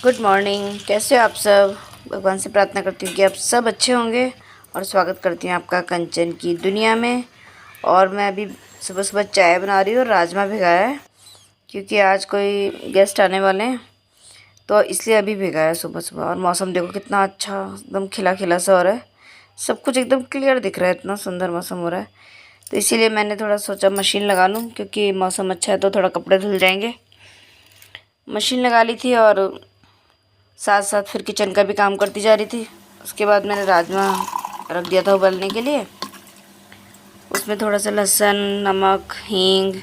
Good morning. कैसे हो आप सब। भगवान से प्रार्थना करती हूँ कि आप सब अच्छे होंगे और स्वागत करती हूँ आपका कंचन की दुनिया में। और मैं अभी सुबह सुबह चाय बना रही हूँ और राजमा भिगाया है क्योंकि आज कोई गेस्ट आने वाले हैं, तो इसलिए अभी भिगाया है सुबह सुबह। और मौसम देखो कितना अच्छा एकदम खिला खिला सा हो रहा है, सब कुछ एकदम क्लियर दिख रहा है, इतना सुंदर मौसम हो रहा है। तो इसीलिए मैंने थोड़ा सोचा मशीन लगा लूँ क्योंकि मौसम अच्छा है तो थोड़ा कपड़े धुल जाएंगे। मशीन लगा ली थी और साथ साथ फिर किचन का भी काम करती जा रही थी। उसके बाद मैंने राजमा रख दिया था उबलने के लिए। उसमें थोड़ा सा लहसुन, नमक, हींग,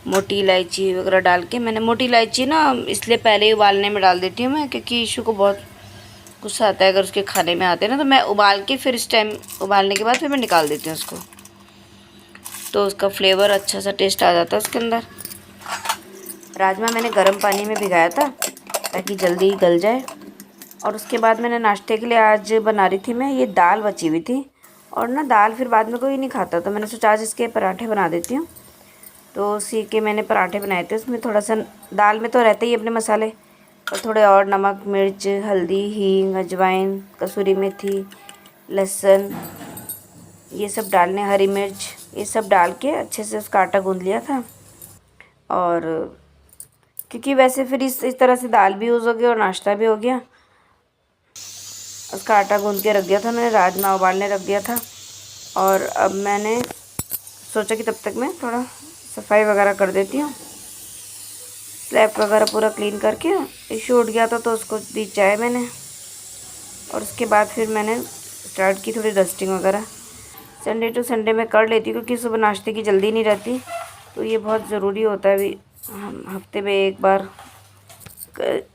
मोटी इलायची वगैरह डाल के, मैंने मोटी इलायची ना इसलिए पहले ही उबालने में डाल देती हूँ मैं, क्योंकि इशू को बहुत गुस्सा आता है अगर उसके खाने में आते हैं ना, तो मैं उबाल के फिर इस टाइम उबालने के बाद फिर मैं निकाल देती हूँ उसको, तो उसका फ्लेवर अच्छा सा टेस्ट आ जाता है उसके अंदर। राजमा मैंने गर्म पानी में भिगाया था ताकि जल्दी गल जाए। और उसके बाद मैंने नाश्ते के लिए आज बना रही थी मैं, ये दाल बची हुई थी और ना दाल फिर बाद में कोई नहीं खाता, तो मैंने सोचा आज इसके पराठे बना देती हूँ। तो उसी के मैंने पराठे बनाए थे। उसमें थोड़ा सा दाल में तो रहते ही अपने मसाले, और थोड़े और नमक, मिर्च, हल्दी, हींग, अजवाइन, कसूरी मेथी, लहसुन, ये सब डालने, हरी मिर्च, ये सब डाल के अच्छे से उसका आटा गूँध लिया था। और क्योंकि वैसे फिर इस तरह से दाल भी यूज़ हो गया और नाश्ता भी हो गया। उसका आटा गूँध के रख दिया था मैंने, राजमा उबालने रख दिया था। और अब मैंने सोचा कि तब तक मैं थोड़ा सफाई वगैरह कर देती हूँ। स्लैब वगैरह पूरा क्लीन करके इशू उठ गया था तो उसको दी चाय मैंने। और उसके बाद फिर मैंने स्टार्ट की थोड़ी डस्टिंग वगैरह। संडे टू संडे मैं कर लेती हूँ क्योंकि सुबह नाश्ते की जल्दी नहीं रहती, तो ये बहुत ज़रूरी होता है भी हफ्ते में एक बार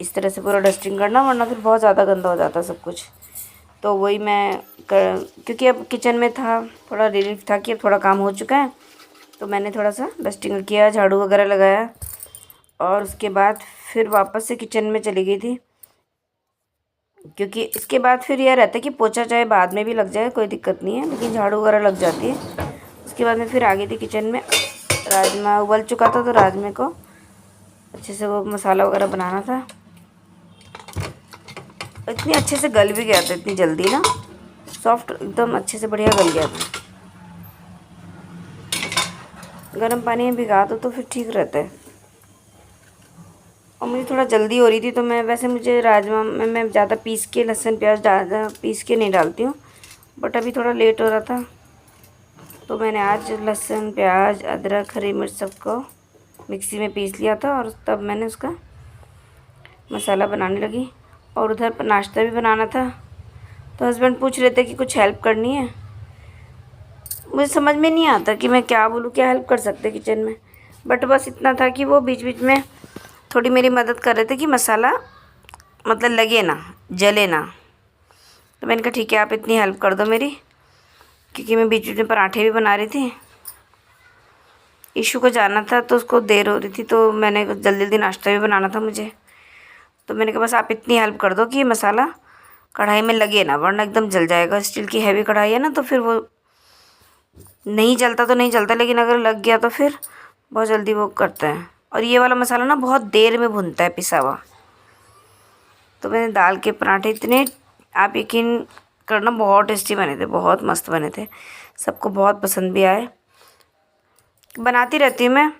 इस तरह से पूरा डस्टिंग करना, वरना फिर बहुत ज़्यादा गंदा हो जाता है सब कुछ। तो वही मैं क्योंकि अब किचन में था, थोड़ा रिलीफ था कि अब थोड़ा काम हो चुका है, तो मैंने थोड़ा सा डस्टिंग किया, झाड़ू वगैरह लगाया। और उसके बाद फिर वापस से किचन में चली गई थी, क्योंकि इसके बाद फिर यह रहता है कि पोछा चाहे बाद में भी लग जाए कोई दिक्कत नहीं है, लेकिन झाड़ू वगैरह लग जाती है। उसके बाद मैं फिर आ गई थी किचन में। राजमा उबल चुका था तो राजमे को अच्छे से वो मसाला वगैरह बनाना था। इतनी अच्छे से गल भी गया था, इतनी जल्दी ना, सॉफ्ट एकदम अच्छे से बढ़िया गल गया था। गर्म पानी में भिगा दो तो फिर ठीक रहता है। और मुझे थोड़ा जल्दी हो रही थी तो मैं, वैसे मुझे राजमा में मैं ज़्यादा पीस के लहसुन प्याज पीस के नहीं डालती हूँ, बट अभी थोड़ा लेट हो रहा था तो मैंने आज लहसुन, प्याज, अदरक, हरी मिर्च सबको मिक्सी में पीस लिया था और तब मैंने उसका मसाला बनाने लगी। और उधर नाश्ता भी बनाना था, तो हस्बैंड पूछ रहे थे कि कुछ हेल्प करनी है। मुझे समझ में नहीं आता कि मैं क्या बोलूँ, क्या हेल्प कर सकते किचन में, बट बस इतना था कि वो बीच बीच में थोड़ी मेरी मदद कर रहे थे कि मसाला मतलब लगे ना, जले ना। तो मैंने कहा ठीक है, आप इतनी हेल्प कर दो मेरी, क्योंकि मैं बीच बीच में पराठे भी बना रही थी। इशू को जाना था तो उसको देर हो रही थी, तो मैंने जल्दी जल्दी नाश्ता भी बनाना था मुझे, तो मैंने कहा बस आप इतनी हेल्प कर दो कि ये मसाला कढ़ाई में लगे ना, वरना एकदम जल जाएगा। स्टील की हैवी कढ़ाई है ना, तो फिर वो नहीं जलता तो नहीं जलता, लेकिन अगर लग गया तो फिर बहुत जल्दी वो करता है। और ये वाला मसाला ना बहुत देर में भुनता है पिसा हुआ। तो मैंने दाल के पराठे इतने, आप यकीन करना, बहुत टेस्टी बने थे, बहुत मस्त बने थे, सबको बहुत पसंद भी आए। बनाती रहती हूँ मैं,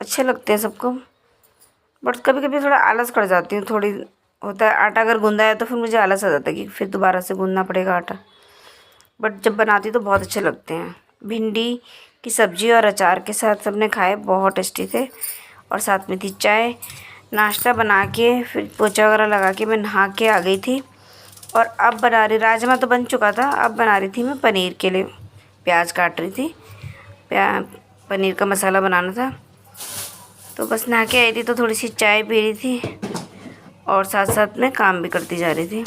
अच्छे लगते हैं सबको, बट कभी कभी थोड़ा आलस कर जाती हूँ, थोड़ी होता है। आटा अगर गूंदा है तो फिर मुझे आलस आ जाता है कि फिर दोबारा से गूंदना पड़ेगा आटा, बट जब बनाती तो बहुत अच्छे लगते हैं। भिंडी की सब्ज़ी और अचार के साथ सबने खाए, बहुत टेस्टी थे। और साथ में थी चाय। नाश्ता बना के फिर पोछा वगैरह लगा के मैं नहा के आ गई थी। और अब बना रही, राजमा तो बन चुका था, अब बना रही थी मैं पनीर के लिए, प्याज काट रही थी, पनीर का मसाला बनाना था। तो बस नहा के आई थी तो थोड़ी सी चाय पी रही थी और साथ साथ में काम भी करती जा रही थी,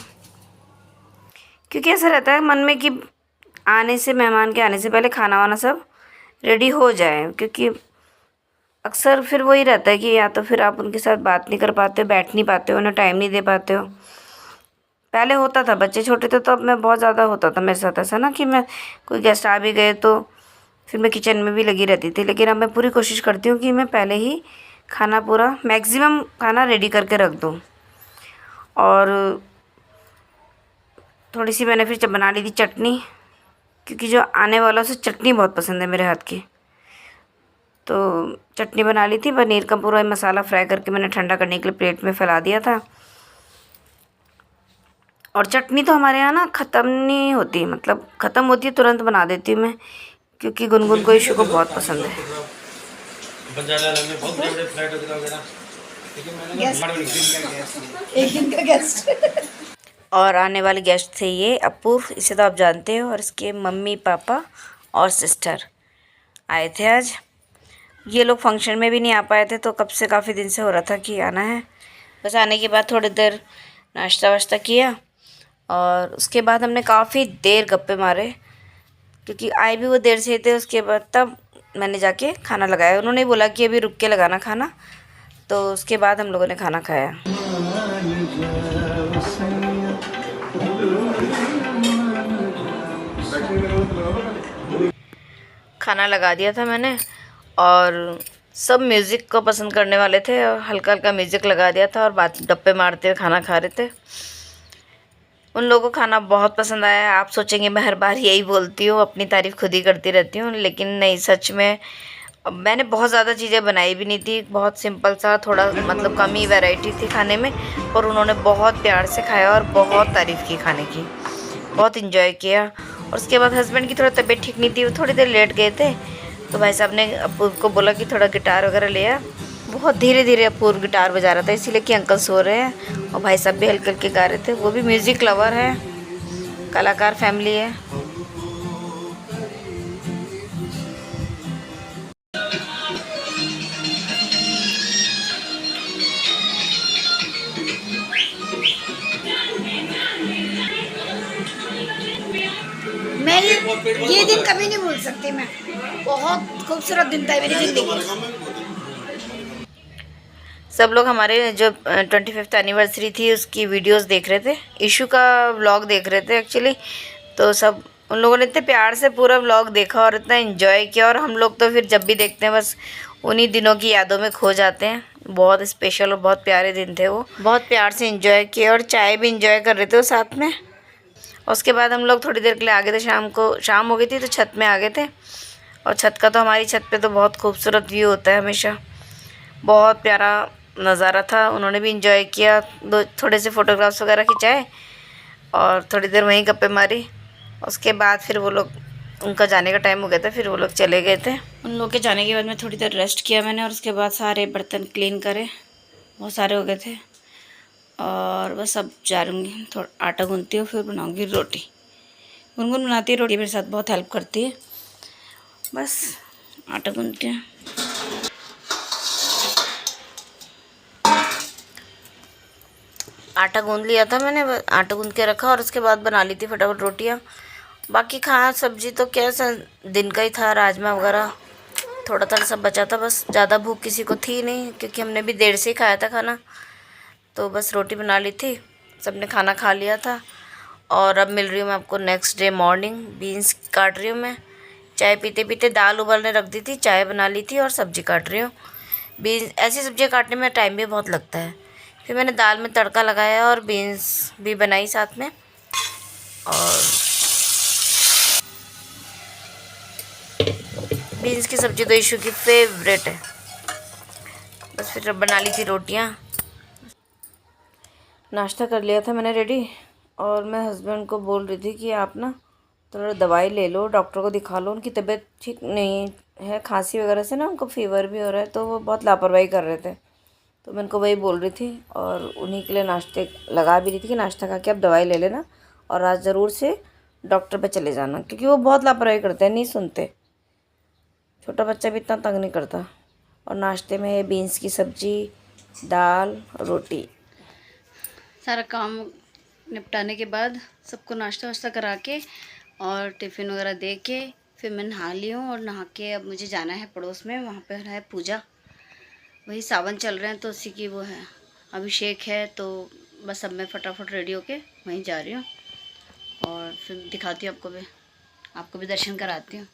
क्योंकि ऐसा रहता है मन में कि आने से, मेहमान के आने से पहले खाना वाना सब रेडी हो जाए। क्योंकि अक्सर फिर वही रहता है कि या तो फिर आप उनके साथ बात नहीं कर पाते हो, बैठ नहीं पाते हो, उन्हें टाइम नहीं दे पाते हो। पहले होता था, बच्चे छोटे थे तो अब मैं बहुत ज़्यादा होता था मेरे साथ ऐसा ना, कि मैं कोई गेस्ट आ भी गए तो फिर मैं किचन में भी लगी रहती थी। लेकिन अब मैं पूरी कोशिश करती हूँ कि मैं पहले ही खाना, पूरा मैक्सिमम खाना रेडी करके रख दूँ। और थोड़ी सी मैंने फिर जब बना ली थी चटनी, क्योंकि जो आने वाला उसे चटनी बहुत पसंद है मेरे हाथ की। तो चटनी बना ली थी, पनीर का पूरा मसाला फ्राई करके मैंने ठंडा करने के लिए प्लेट में फैला दिया था। और चटनी तो हमारे यहाँ ना ख़त्म नहीं होती, मतलब ख़त्म होती है तुरंत बना देती हूँ मैं, क्योंकि गुनगुन को इशू को बहुत पसंद है। एक दिन का गेस्ट और आने वाले गेस्ट थे ये अपूर्व, इसे तो आप जानते हो, और इसके मम्मी पापा और सिस्टर आए थे आज। ये लोग फंक्शन में भी नहीं आ पाए थे, तो कब से काफ़ी दिन से हो रहा था कि आना है। बस आने के बाद थोड़ी देर नाश्ता वाश्ता किया और उसके बाद हमने काफ़ी देर गप्पे मारे, क्योंकि आए भी वो देर से थे। उसके बाद तब मैंने जाके खाना लगाया, उन्होंने बोला कि अभी रुक के लगाना खाना, तो उसके बाद हम लोगों ने खाना खाया। खाना लगा दिया था मैंने और सब म्यूज़िक को पसंद करने वाले थे, और हल्का हल्का म्यूज़िक लगा दिया था और बात गप्पे मारते हुए खाना खा रहे थे। उन लोगों को खाना बहुत पसंद आया। आप सोचेंगे मैं हर बार यही बोलती हूँ, अपनी तारीफ़ खुद ही करती रहती हूँ, लेकिन नहीं, सच में मैंने बहुत ज़्यादा चीज़ें बनाई भी नहीं थी, बहुत सिंपल सा, थोड़ा मतलब कम ही वैरायटी थी खाने में, पर उन्होंने बहुत प्यार से खाया और बहुत तारीफ़ की खाने की, बहुत इन्जॉय किया। और उसके बाद हस्बैंड की थोड़ा तबीयत ठीक नहीं थी, वो थोड़ी देर लेट गए थे, तो भाई साहब ने अपूर्व को बोला कि थोड़ा गिटार वगैरह ले आ। बहुत धीरे धीरे अपूर्व गिटार बजा रहा था, इसीलिए कि अंकल सो रहे हैं, और भाई साहब भी हल्के हल्के गा रहे थे। वो भी म्यूज़िक लवर है, कलाकार फैमिली है। मैं ये दिन कभी नहीं भूल सकती। मैं बहुत खूबसूरत दिन था मेरी ज़िंदगी। सब लोग हमारे जो 25th एनिवर्सरी थी उसकी वीडियोस देख रहे थे, इशू का व्लॉग देख रहे थे एक्चुअली। तो सब उन लोगों ने इतने प्यार से पूरा व्लॉग देखा और इतना एंजॉय किया, और हम लोग तो फिर जब भी देखते हैं बस उन्हीं दिनों की यादों में खो जाते हैं। बहुत स्पेशल और बहुत प्यारे दिन थे वो, बहुत प्यार से एंजॉय किए, और चाय भी एंजॉय कर रहे थे वो साथ में। और उसके बाद हम लोग थोड़ी देर के लिए आ गए थे, शाम हो गई थी तो छत में आ गए थे। और छत का तो हमारी छत पे तो बहुत खूबसूरत व्यू होता है हमेशा, बहुत प्यारा नज़ारा था। उन्होंने भी इंजॉय किया, थोड़े से फ़ोटोग्राफ्स वगैरह खिंचाए और थोड़ी देर वहीं गप्पे मारी। उसके बाद फिर वो लोग, उनका जाने का टाइम हो गया था, फिर वो लोग चले गए थे। उन लोग के जाने के बाद में थोड़ी देर रेस्ट किया मैंने, और उसके बाद सारे बर्तन क्लीन करे, बहुत सारे हो गए थे। और बस अब जा रही हूँ, थोड़ा आटा गूँथती हूँ, फिर बनाऊँगी रोटी। गुनगुन बनाती है रोटी, मेरे साथ बहुत हेल्प करती है। बस आटा गूँथती हूँ। आटा गूँध लिया था मैंने, आटा गूँध के रखा, और उसके बाद बना ली थी फटाफट रोटियाँ। बाकी खाना सब्जी तो क्या दिन का ही था, राजमा वगैरह थोड़ा थोड़ा सब बचा था, बस ज़्यादा भूख किसी को थी नहीं, क्योंकि हमने भी देर से ही खाया था खाना। तो बस रोटी बना ली थी, सबने खाना खा लिया था। और अब मिल रही हूँ मैं आपको नेक्स्ट डे मॉर्निंग। बीन्स काट रही हूँ मैं, चाय पीते पीते दाल उबलने रख दी थी, चाय बना ली थी और सब्ज़ी काट रही हूँ। बीन्स, ऐसी सब्जियाँ काटने में टाइम भी बहुत लगता है। फिर मैंने दाल में तड़का लगाया और बीन्स भी बनाई साथ में। और बीन्स की सब्ज़ी तो इशू की फेवरेट है। बस फिर बना ली थी रोटियाँ। नाश्ता कर लिया था मैंने रेडी, और मैं हस्बैंड को बोल रही थी कि आप ना थोड़ा दवाई ले लो, डॉक्टर को दिखा लो, उनकी तबीयत ठीक नहीं है, खांसी वगैरह से ना उनको फ़ीवर भी हो रहा है, तो वो बहुत लापरवाही कर रहे थे। तो मैं उनको वही बोल रही थी, और उन्हीं के लिए नाश्ते लगा भी रही थी कि नाश्ता खा के आप दवाई ले लेना, और आज ज़रूर से डॉक्टर पे चले जाना, क्योंकि वो बहुत लापरवाही करते हैं, नहीं सुनते। छोटा बच्चा भी इतना तंग नहीं करता। और नाश्ते में बीन्स की सब्ज़ी, दाल, रोटी। सारा काम निपटाने के बाद सबको नाश्ता वाश्ता करा के और टिफ़िन वगैरह दे के फिर मैं नहा ली हूँ। और नहा के अब मुझे जाना है पड़ोस में, वहाँ पर है पूजा, वही सावन चल रहे हैं तो उसी की वो है, अभिषेक है। तो बस अब मैं फटाफट रेडी होके वहीं जा रही हूँ, और फिर दिखाती हूँ आपको भी दर्शन कराती हूँ।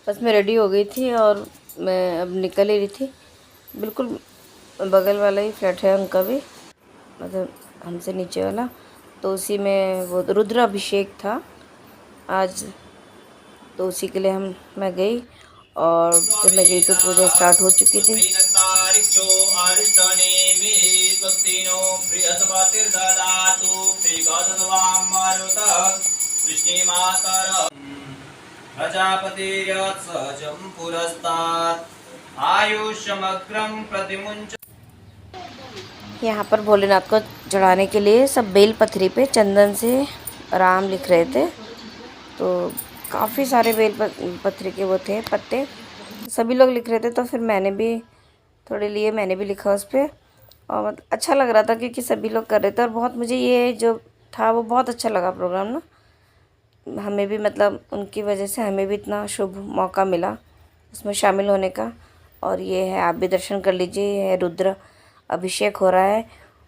बस मैं रेडी हो गई थी और मैं अब निकल ही रही थी। बिल्कुल बगल वाला ही फ्लैट है उनका भी, मतलब हमसे नीचे वाला, तो उसी में वो रुद्र अभिषेक था आज, तो उसी के लिए मैं गई। और जब मैं गई तो पूजा स्टार्ट हो चुकी थी। प्रजापतिर्यत्सहजं पुरस्तात् आयुष्यमग्रं प्रतिमुञ्च। यहाँ पर भोलेनाथ को चढ़ाने के लिए सब बेल पथरी पे चंदन से राम लिख रहे थे, तो काफ़ी सारे बेल पथरी के वो थे पत्ते, सभी लोग लिख रहे थे, तो फिर मैंने भी थोड़े लिए, मैंने भी लिखा उस पर। और मतलब अच्छा लग रहा था क्योंकि सभी लोग कर रहे थे, और बहुत मुझे ये जो था वो बहुत अच्छा लगा प्रोग्राम ना, हमें भी मतलब उनकी वजह से हमें भी इतना शुभ मौका मिला उसमें शामिल होने का। और ये है, आप भी दर्शन कर लीजिए, ये है रुद्र अभिषेक हो रहा है।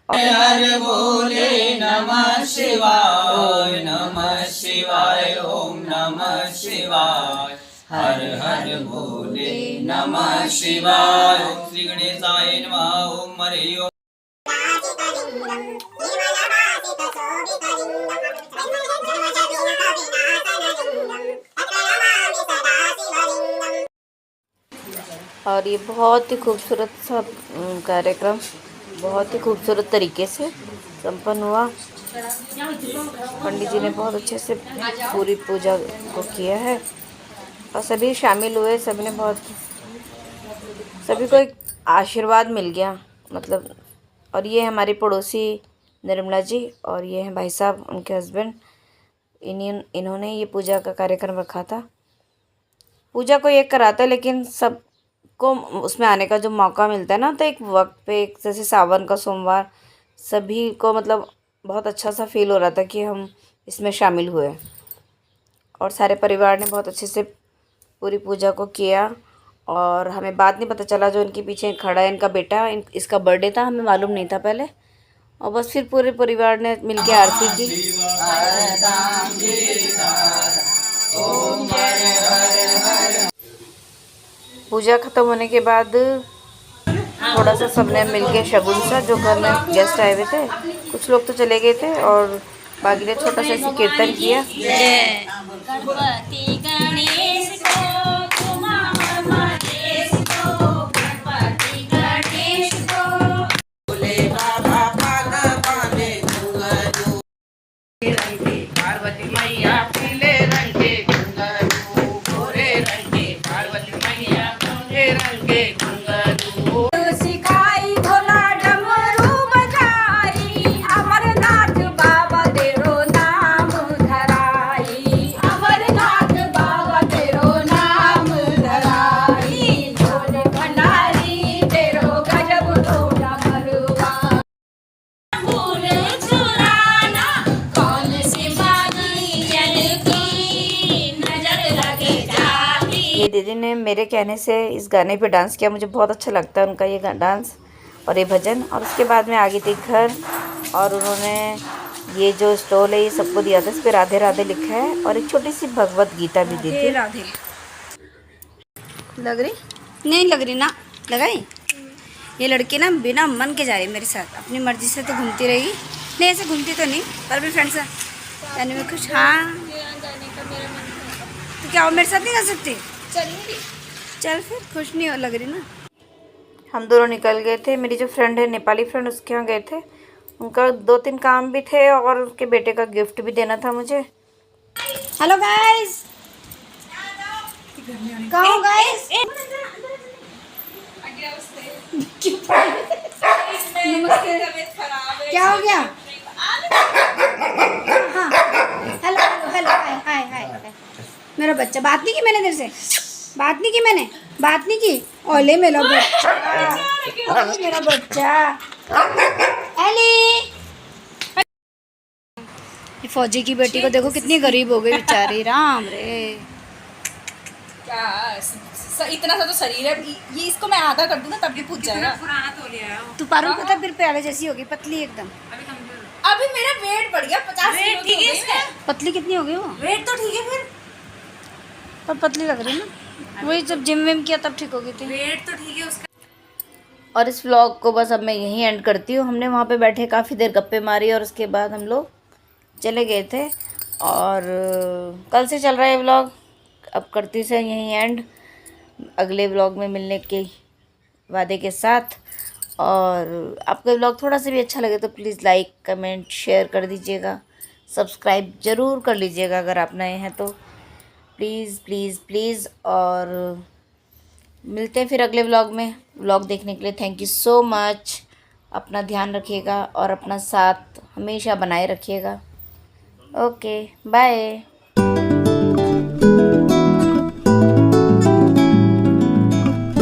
हर भोले नमः शिवाय, नमः शिवाय, ओम नमः शिवाय, हर हर भोले नमः शिवाय, ओम श्री गणेशाय नमः, ओम हरि ओम। और ये बहुत ही खूबसूरत सा कार्यक्रम बहुत ही खूबसूरत तरीके से संपन्न हुआ। पंडित जी ने बहुत अच्छे से पूरी पूजा को किया है और सभी शामिल हुए, सभी ने बहुत, सभी को एक आशीर्वाद मिल गया मतलब। और ये हमारी पड़ोसी निर्मला जी, और ये हैं भाई साहब उनके हस्बैंड, इन्होंने ये पूजा का कार्यक्रम रखा था। पूजा को एक कराता है लेकिन सबको उसमें आने का जो मौका मिलता है ना, तो एक वक्त पे, एक जैसे सावन का सोमवार, सभी को मतलब बहुत अच्छा सा फील हो रहा था कि हम इसमें शामिल हुए। और सारे परिवार ने बहुत अच्छे से पूरी पूजा को किया। और हमें बात नहीं पता चला, जो इनके पीछे खड़ा है इनका बेटा, इसका बर्थडे था, हमें मालूम नहीं था पहले। और बस फिर पूरे परिवार ने मिलके आरती की। पूजा खत्म होने के बाद थोड़ा सा सबने मिलके शगुन सा, जो घर में गेस्ट आए हुए थे, कुछ लोग तो चले गए थे और बाकी ने छोटा सा ऐसे कीर्तन किया। ये दीदी ने मेरे कहने से इस गाने पे डांस किया, मुझे बहुत अच्छा लगता है उनका ये डांस और ये भजन। और उसके बाद में आ गई थी घर, और उन्होंने ये जो स्टॉल है ये सबको दिया था, इस पर राधे राधे लिखा है और एक छोटी सी भगवत गीता भी दी थी। राधे लग रही नहीं लग रही ना लगाई। ये लड़की ना बिना मन के जा रही मेरे साथ, अपनी मर्जी से तो घूमती रहेगी। नहीं ऐसे घूमती तो नहीं, पर भी फ्रेंड्स जाने में खुश। हाँ तो क्या वो मेरे साथ नहीं जा सकती? चल फिर, खुश नहीं हो लग रही ना। हम दोनों निकल गए थे, मेरी जो फ्रेंड है नेपाली फ्रेंड, उसके यहाँ गए थे। उनका 2-3 काम भी थे और उनके बेटे का गिफ्ट भी देना था मुझे। हेलो गाइस, कहाँ गाइस? क्या हो गया? हाँ हेलो हेलो हेलो, हाय हाय हाय। मेरा बच्चा, बात नहीं की मैंने तेरे से, बात नहीं की मैंने, बात नहीं की। ओले मेरा बच्चा, मेरा बच्चा एली। ये फौजी की बेटी को देखो कितनी गरीब हो गई बेचारी, राम रे। क्या इतना सा तो शरीर है, ये इसको मैं आधा कर दूं ना तब भी पूछ जाएगा। तू पारू पता फिर प्यारे जैसी होगी, पतली एकदम। अभी मेरा वेट बढ़ गया 50 किलो तो हो गई मैं। पतली कितनी हो गई वो? वेट तो ठीक है फिर, पर पतली लग रही है ना, वही जब जिम विम किया तब ठीक हो गई थी। वेट तो ठीक है उसका। और इस व्लॉग को बस अब मैं यहीं एंड करती हूँ। हमने वहाँ पे बैठे काफ़ी देर गप्पे मारी और उसके बाद हम लोग चले गए थे। और कल से चल रहा है व्लॉग, अब करती से यहीं एंड, अगले व्लॉग में मिलने के वादे के साथ। और आपका व्लॉग थोड़ा सा भी अच्छा लगे तो प्लीज़ लाइक कमेंट शेयर कर दीजिएगा, सब्सक्राइब ज़रूर कर लीजिएगा अगर आप नए हैं तो, प्लीज़ प्लीज़ प्लीज़। और मिलते हैं फिर अगले व्लॉग में। व्लॉग देखने के लिए थैंक यू सो मच। अपना ध्यान रखिएगा और अपना साथ हमेशा बनाए रखिएगा। Okay bye.